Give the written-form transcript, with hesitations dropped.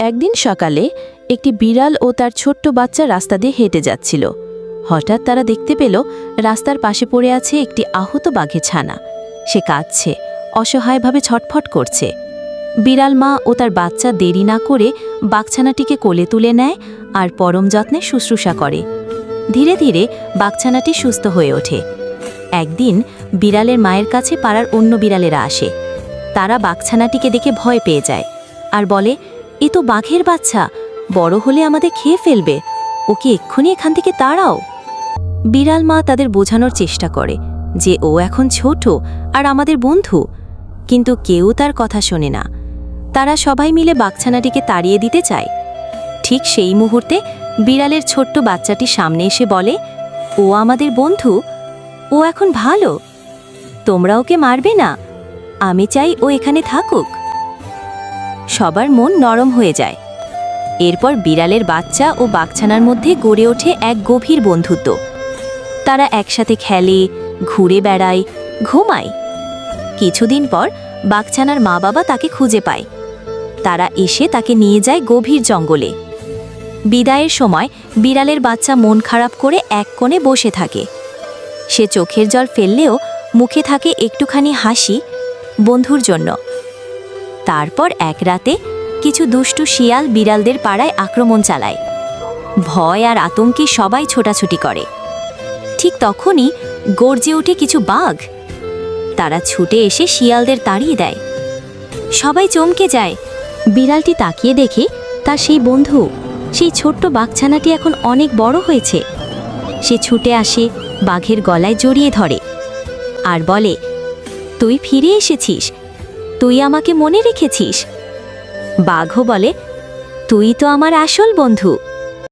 একদিন সকালে একটি বিড়াল ও তার ছোট্ট বাচ্চা রাস্তা দিয়ে হেঁটে যাচ্ছিল। হঠাৎ তারা দেখতে পেল রাস্তার পাশে পড়ে আছে একটি আহত বাঘের ছানা। সে কাঁদছে, অসহায়ভাবে ছটফট করছে। বিড়াল মা ও তার বাচ্চা দেরি না করে বাঘছানাটিকে কোলে তুলে নেয় আর পরম যত্নে শুশ্রূষা করে। ধীরে ধীরে বাঘছানাটি সুস্থ হয়ে ওঠে। একদিন বিড়ালের মায়ের কাছে পাড়ার অন্য বিড়ালেরা আসে। তারা বাঘছানাটিকে দেখে ভয় পেয়ে যায় আর বলে, এ তো বাঘের বাচ্চা, বড় হলে আমাদের খেয়ে ফেলবে, ওকে এক্ষুনি এখান থেকে তাড়াও। বিড়াল মা তাদের বোঝানোর চেষ্টা করে যে ও এখন ছোট আর আমাদের বন্ধু, কিন্তু কেউ তার কথা শোনে না। তারা সবাই মিলে বাঘছানাটিকে তাড়িয়ে দিতে চায়। ঠিক সেই মুহূর্তে বিড়ালের ছোট্ট বাচ্চাটি সামনে এসে বলে, ও আমাদের বন্ধু, ও এখন ভালো, তোমরা ওকে মারবে না, আমি চাই ও এখানে থাকুক। সবার মন নরম হয়ে যায়। এরপর বিড়ালের বাচ্চা ও বাঘছানার মধ্যে গড়ে ওঠে এক গভীর বন্ধুত্ব। তারা একসাথে খেলে, ঘুরে বেড়ায়, ঘুমায়। কিছুদিন পর বাঘছানার মা বাবা তাকে খুঁজে পায়। তারা এসে তাকে নিয়ে যায় গভীর জঙ্গলে। বিদায়ের সময় বিড়ালের বাচ্চা মন খারাপ করে এক কোণে বসে থাকে। সে চোখের জল ফেললেও মুখে থাকে একটুখানি হাসি, বন্ধুর জন্য। তারপর এক রাতে কিছু দুষ্টু শিয়াল বিড়ালদের পাড়ায় আক্রমণ চালায়। ভয় আর আতঙ্কে সবাই ছোটাছুটি করে। ঠিক তখনই গর্জে ওঠে কিছু বাঘ। তারা ছুটে এসে শিয়ালদের তাড়িয়ে দেয়। সবাই চমকে যায়। বিড়ালটি তাকিয়ে দেখে তার সেই বন্ধু, সেই ছোট্ট বাঘছানাটি এখন অনেক বড় হয়েছে। সে ছুটে আসে, বাঘের গলায় জড়িয়ে ধরে আর বলে, তুই ফিরে এসেছিস, তুই আমাকে মনে রেখেছিস। বাঘও বলে, তুই তো আমার আসল বন্ধু।